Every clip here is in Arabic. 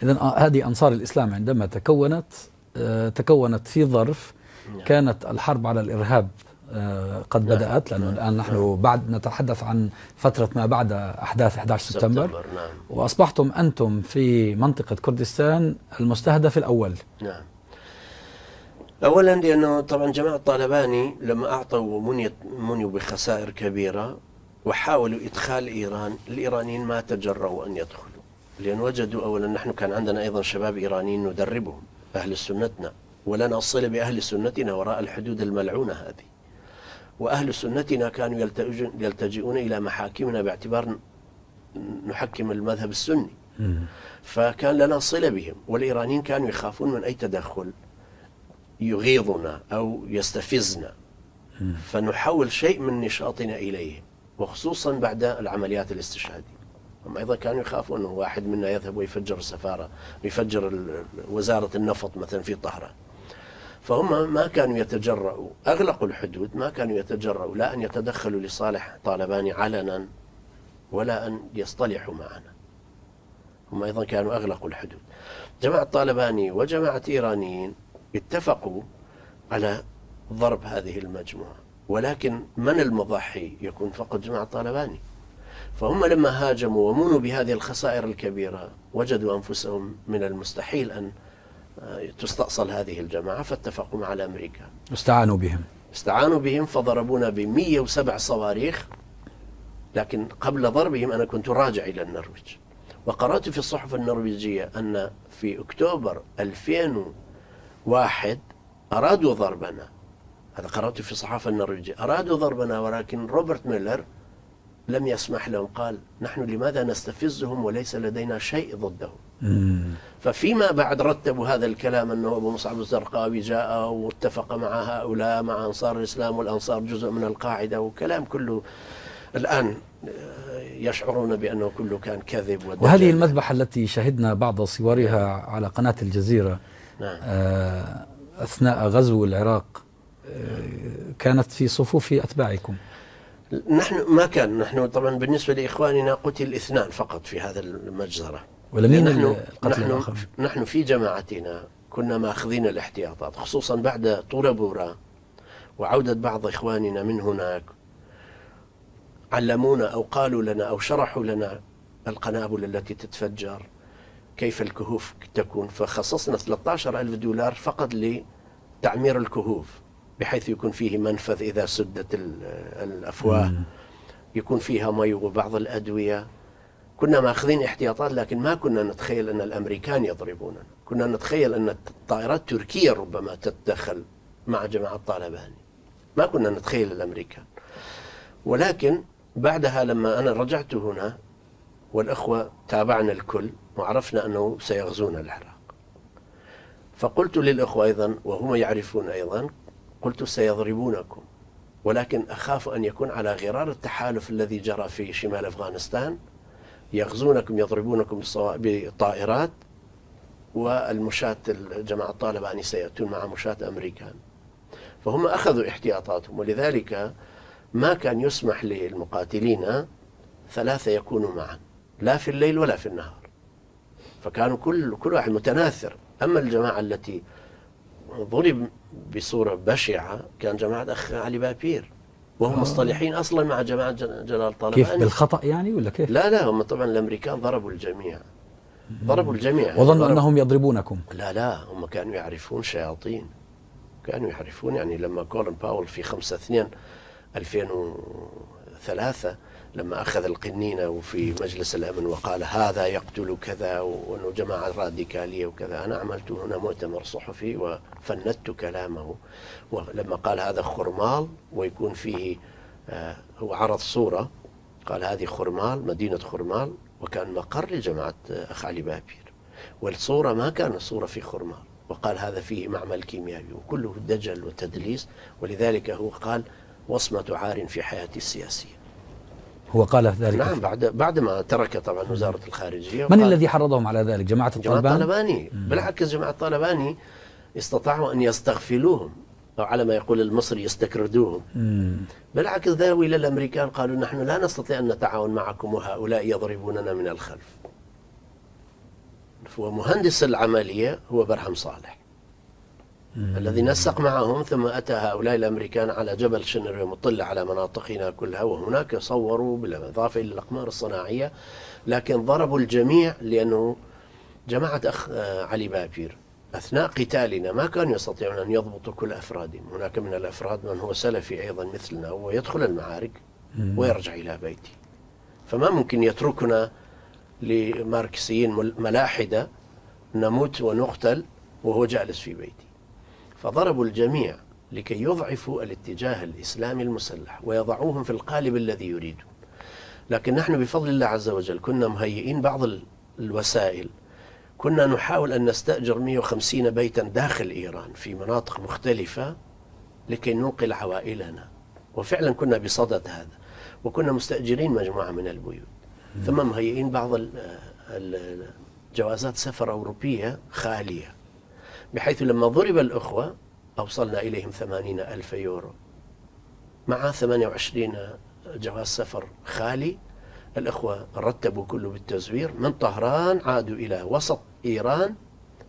إذن هذه أنصار الإسلام عندما تكونت في ظرف كانت الحرب على الإرهاب قد بدأت، لأنه الآن نحن بعد نتحدث عن فترة ما بعد أحداث 11 سبتمبر. وأصبحتم أنتم في منطقة كردستان المستهدف الأول. نعم. أولا لأنه طبعا جماعة طالباني لما أعطوا منيوا بخسائر كبيرة وحاولوا إدخال إيران، الإيرانيين ما تجرؤوا أن يدخلوا، لأن وجدوا أولا نحن كان عندنا أيضا شباب إيرانيين ندربهم أهل سنتنا، ولنا صلة بأهل سنتنا وراء الحدود الملعونة هذه، وأهل سنتنا كانوا يلتجئون إلى محاكمنا باعتبار نحكم المذهب السني، فكان لنا صلة بهم، والإيرانيين كانوا يخافون من أي تدخل يغيظنا أو يستفزنا، فنحول شيء من نشاطنا إليهم، وخصوصا بعد العمليات الاستشهادية. هم أيضا كانوا يخافون أنه واحد منا يذهب ويفجر السفارة ويفجر وزارة النفط مثلا في طهران، فهم ما كانوا يتجرؤوا، أغلقوا الحدود، ما كانوا يتجرؤوا لا أن يتدخلوا لصالح طالباني علنا ولا أن يصطلحوا معنا. هم أيضا كانوا أغلقوا الحدود. جماعة طالباني وجماعة إيرانيين اتفقوا على ضرب هذه المجموعة، ولكن من المضحي يكون فقط جماعة طالباني. فهم لما هاجموا ومنوا بهذه الخسائر الكبيرة وجدوا أنفسهم من المستحيل أن تستأصل هذه الجماعة، فاتفقوا مع الأمريكان، استعانوا بهم فضربونا ب107 صواريخ. لكن قبل ضربهم أنا كنت راجع إلى النرويج، وقرأت في الصحف النرويجية أن في أكتوبر 2001 أرادوا ضربنا. هذا قرأت في الصحافة النرويجية، أرادوا ضربنا، ولكن روبرت ميلر لم يسمح لهم، قال نحن لماذا نستفزهم وليس لدينا شيء ضدهم. ففيما بعد رتبوا هذا الكلام أنه أبو مصعب الزرقاوي جاء واتفق مع هؤلاء مع أنصار الإسلام، والأنصار جزء من القاعدة، وكلام كله الآن يشعرون بأنه كله كان كذب ودجال. وهذه المذبحة التي شهدنا بعض صورها على قناة الجزيرة أثناء غزو العراق كانت في صفوف أتباعكم؟ نحن طبعا بالنسبة لإخواننا قتل 2 فقط في هذا المجزرة. ولمين نحن في جماعتنا كنا ماخذين الاحتياطات، خصوصا بعد طوربورا وعودة بعض إخواننا من هناك، علمونا أو قالوا لنا أو شرحوا لنا القنابل التي تتفجر، كيف الكهوف تكون، فخصصنا $13,000 فقط لتعمير الكهوف، بحيث يكون فيه منفذ إذا سدت الأفواه، يكون فيها مي وبعض الأدوية. كنا ماخذين احتياطات، لكن ما كنا نتخيل أن الأمريكان يضربوننا. كنا نتخيل أن الطائرات التركية ربما تتدخل مع جماعة طالباني، ما كنا نتخيل الأمريكان. ولكن بعدها لما أنا رجعت هنا والأخوة تابعنا الكل وعرفنا أنه سيغزون العراق، فقلت للأخوة أيضا وهم يعرفون أيضا، قلت سيضربونكم، ولكن أخاف أن يكون على غرار التحالف الذي جرى في شمال أفغانستان، يغزونكم يضربونكم بطائرات، والمشاة الجماعة الطالباني سيأتون مع مشاة أمريكان. فهم أخذوا احتياطاتهم، ولذلك ما كان يسمح للمقاتلين 3 يكونوا معا، لا في الليل ولا في النهار، فكانوا كل واحد متناثر. أما الجماعة التي ضرب بصورة بشعة كان جماعة أخ علي بابير، وهم مصطلحين أصلا مع جماعة جلال طالباني. كيف بالخطأ يعني ولا كيف؟ لا هم طبعا الأمريكان ضربوا الجميع، ضربوا الجميع. وظنوا أنهم يضربون لا هم كانوا يعرفون شياطين، كانوا يعرفون. يعني لما كولين باول في 5/2/2003 لما أخذ القنينة وفي مجلس الأمن وقال هذا يقتل كذا وأنه جماعة راديكالية وكذا، أنا عملت هنا مؤتمر صحفي وفندت كلامه، ولما قال هذا خرمال ويكون فيه هو عرض صورة، قال هذه خرمال، مدينة خرمال، وكان مقر لجماعة أخ علي بابير، والصورة ما كان صورة في خرمال، وقال هذا فيه معمل كيميائي، وكله دجل وتدليس. ولذلك هو قال وصمة عار في حياتي السياسية. هو قال ذلك؟ نعم، بعد ما ترك طبعا وزارة الخارجية. من الذي حرضهم على ذلك؟ جماعة الطالباني. بالعكس جماعة الطالباني استطاعوا أن يستغفلوهم، أو على ما يقول المصري يستكردوهم. بالعكس ذهبوا إلى الأمريكان قالوا نحن لا نستطيع أن نتعاون معكم وهؤلاء يضربوننا من الخلف. ومهندس العملية هو برهم صالح الذي نسق معهم، ثم أتى هؤلاء الأمريكان على جبل شنر مطلع على مناطقنا كلها، وهناك صوروا بالإضافة إلى الأقمار الصناعية، لكن ضربوا الجميع لأنه جماعة أخ علي بابير أثناء قتالنا ما كانوا يستطيعون أن يضبطوا كل أفرادهم. هناك من الأفراد من هو سلفي أيضا مثلنا ويدخل المعارك ويرجع إلى بيته، فما ممكن يتركنا لماركسيين ملاحدة نموت ونقتل وهو جالس في بيتي. فضربوا الجميع لكي يضعفوا الاتجاه الإسلامي المسلح ويضعوهم في القالب الذي يريدون. لكن نحن بفضل الله عز وجل كنا مهيئين بعض الوسائل. كنا نحاول أن نستأجر 150 بيتا داخل إيران في مناطق مختلفة لكي ننقل عوائلنا، وفعلا كنا بصدد هذا، وكنا مستأجرين مجموعة من البيوت، ثم مهيئين بعض جوازات سفر أوروبية خالية، بحيث لما ضرب الأخوة أوصلنا إليهم 80,000 يورو مع 28 جواز سفر خالي. الأخوة رتبوا كله بالتزوير، من طهران عادوا إلى وسط إيران،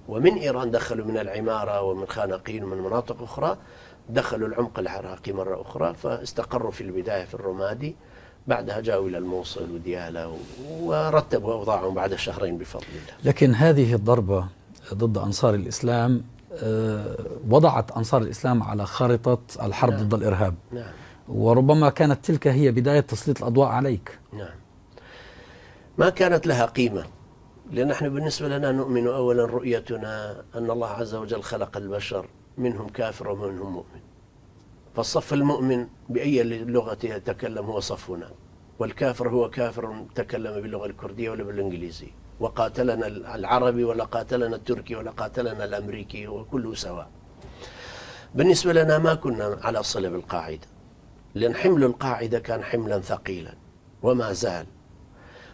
ومن إيران دخلوا من العمارة ومن خانقين ومن مناطق أخرى، دخلوا العمق العراقي مرة أخرى، فاستقروا في البداية في الرمادي، بعدها جاءوا إلى الموصل وديالى ورتبوا أوضاعهم بعد شهرين بفضل الله. لكن هذه الضربة ضد أنصار الإسلام وضعت أنصار الإسلام على خارطة الحرب ضد الإرهاب. نعم. وربما كانت تلك هي بداية تسليط الأضواء عليك. نعم. ما كانت لها قيمة، لأن نحن بالنسبة لنا نؤمن أولا رؤيتنا أن الله عز وجل خلق البشر منهم كافر ومنهم مؤمن، فالصف المؤمن بأي لغة يتكلم هو صفنا، والكافر هو كافر تكلم باللغة الكردية ولا بالإنجليزية، وقاتلنا العربي ولا قاتلنا التركي ولا قاتلنا الأمريكي، وكله سواء. بالنسبة لنا ما كنا على صلة بالقاعدة، لأن حمل القاعدة كان حملا ثقيلا وما زال،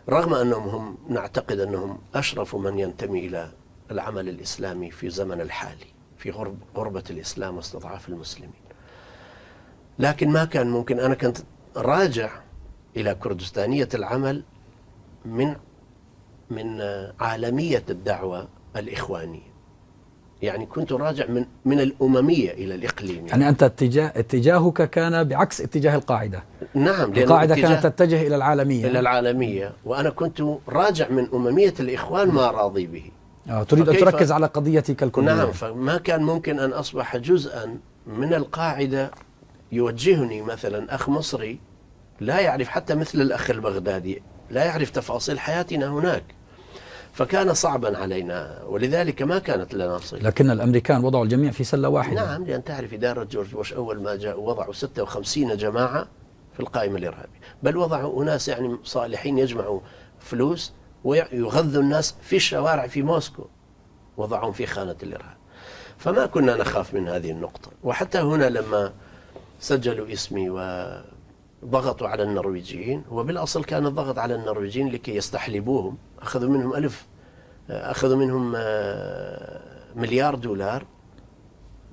رغم أنهم هم نعتقد أنهم أشرف من ينتمي إلى العمل الإسلامي في زمن الحالي في غربة الإسلام واستضعاف المسلمين. لكن ما كان ممكن. أنا كنت راجع إلى كردستانية العمل من عالمية الدعوة الإخوانية، يعني كنت راجع من الأممية إلى الإقليمية. يعني أنت اتجاهك كان بعكس اتجاه القاعدة. نعم، القاعدة كانت تتجه إلى العالمية. إلى العالمية، وأنا كنت راجع من أممية الإخوان ما راضي به. تريد أن تركز على قضيتك الكردية. نعم، فما كان ممكن أن أصبح جزءا من القاعدة يوجهني مثلا أخ مصري لا يعرف حتى مثل الأخ البغدادي لا يعرف تفاصيل حياتنا هناك، فكان صعبا علينا، ولذلك ما كانت لنا صلة. لكن الأمريكان وضعوا الجميع في سلة واحدة. نعم، لأن تعرف إدارة جورج بوش أول ما جاء وضعوا 56 جماعة في القائمة الإرهابية، بل وضعوا أناس يعني صالحين يجمعوا فلوس ويغذوا الناس في الشوارع في موسكو، وضعهم في خانة الإرهاب. فما كنا نخاف من هذه النقطة. وحتى هنا لما سجلوا اسمي وضغطوا على النرويجيين، وبالأصل كان الضغط على النرويجيين لكي يستحلبوهم، أخذوا منهم مليار دولار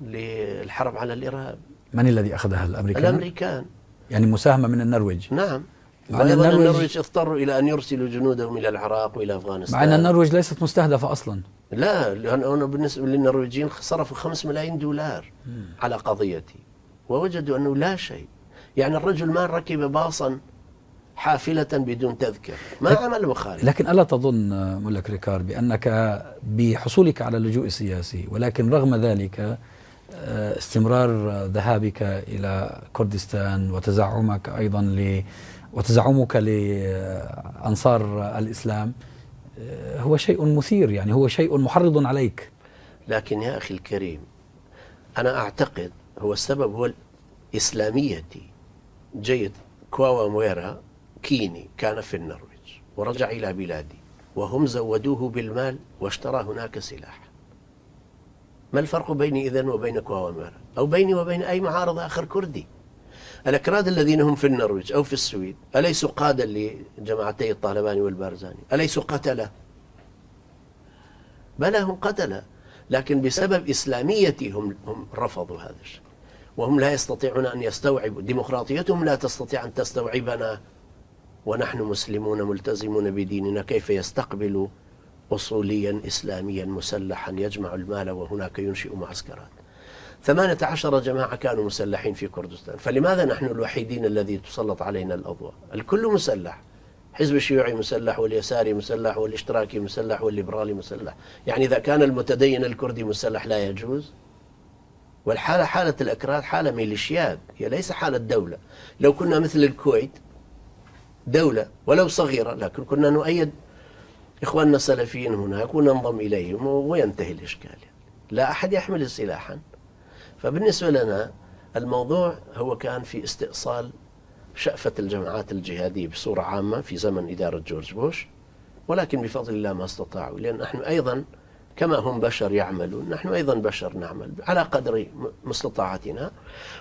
للحرب على الإرهاب. من الذي أخذها؟ الأمريكان. يعني مساهمة من النرويج. نعم. النرويج اضطروا إلى أن يرسلوا جنودهم إلى العراق وإلى أفغانستان، مع أن النرويج ليست مستهدفة أصلا. لا، لأنه بالنسبة للنرويجيين صرفوا 5 ملايين دولار على قضيتي، ووجدوا أنه لا شيء. يعني الرجل ما ركب باصا حافلة بدون تذكر، ما عمل مخالف. لكن ألا تظن ملك ريكار بأنك بحصولك على اللجوء السياسي، ولكن رغم ذلك استمرار ذهابك إلى كردستان وتزعمك أيضا وتزعمك لأنصار الإسلام هو شيء مثير، يعني هو شيء محرض عليك؟ لكن يا أخي الكريم، أنا أعتقد هو السبب هو إسلاميتي. جيد كواوا مويرا كيني كان في النرويج ورجع إلى بلادي، وهم زودوه بالمال واشترى هناك سلاح. ما الفرق بيني إذن وبين كواوا مويرا أو بيني وبين أي معارض آخر كردي؟ الأكراد الذين هم في النرويج أو في السويد أليسوا قادة لجماعتي الطالباني والبارزاني؟ أليسوا قتلة؟ بلى هم قتلة، لكن بسبب إسلاميتهم هم رفضوا هذا الشيء، وهم لا يستطيعون أن يستوعبوا. ديمقراطيتهم لا تستطيع أن تستوعبنا ونحن مسلمون ملتزمون بديننا، كيف يستقبل أصوليا إسلاميا مسلحا يجمع المال وهناك ينشئ معسكرات. 18 جماعة كانوا مسلحين في كردستان، فلماذا نحن الوحيدين الذي تسلط علينا الأضواء؟ الكل مسلح، حزب الشيوعي مسلح، واليساري مسلح، والاشتراكي مسلح، والليبرالي مسلح. يعني إذا كان المتدين الكردي مسلح لا يجوز؟ والحالة حالة الأكراد حالة ميليشيات، هي ليس حالة دولة. لو كنا مثل الكويت دولة ولو صغيرة، لكن كنا نؤيد إخواننا السلفيين هناك وننضم إليهم وينتهي الإشكال. لا أحد يحمل سلاحا. فبالنسبة لنا الموضوع هو كان في استئصال شأفة الجماعات الجهادية بصورة عامة في زمن إدارة جورج بوش، ولكن بفضل الله ما استطاعوا، لأن نحن أيضا كما هم بشر يعملون نحن أيضا بشر نعمل على قدر مستطاعتنا،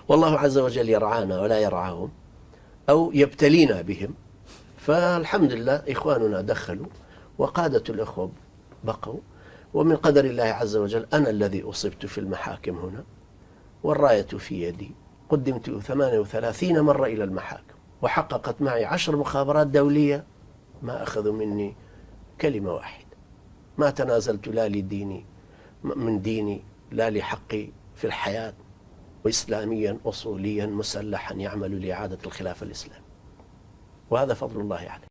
والله عز وجل يرعانا ولا يرعاهم أو يبتلينا بهم. فالحمد لله إخواننا دخلوا وقادة الأخوة بقوا، ومن قدر الله عز وجل أنا الذي أصبت في المحاكم هنا والراية في يدي. قدمت 38 مرة إلى المحاكم، وحققت معي 10 مخابرات دولية ما أخذوا مني كلمة واحدة. ما تنازلت لا لديني من ديني لا لحقي في الحياة، وإسلاميا أصوليا مسلحا يعمل لإعادة الخلافة الإسلامية، وهذا فضل الله عليه.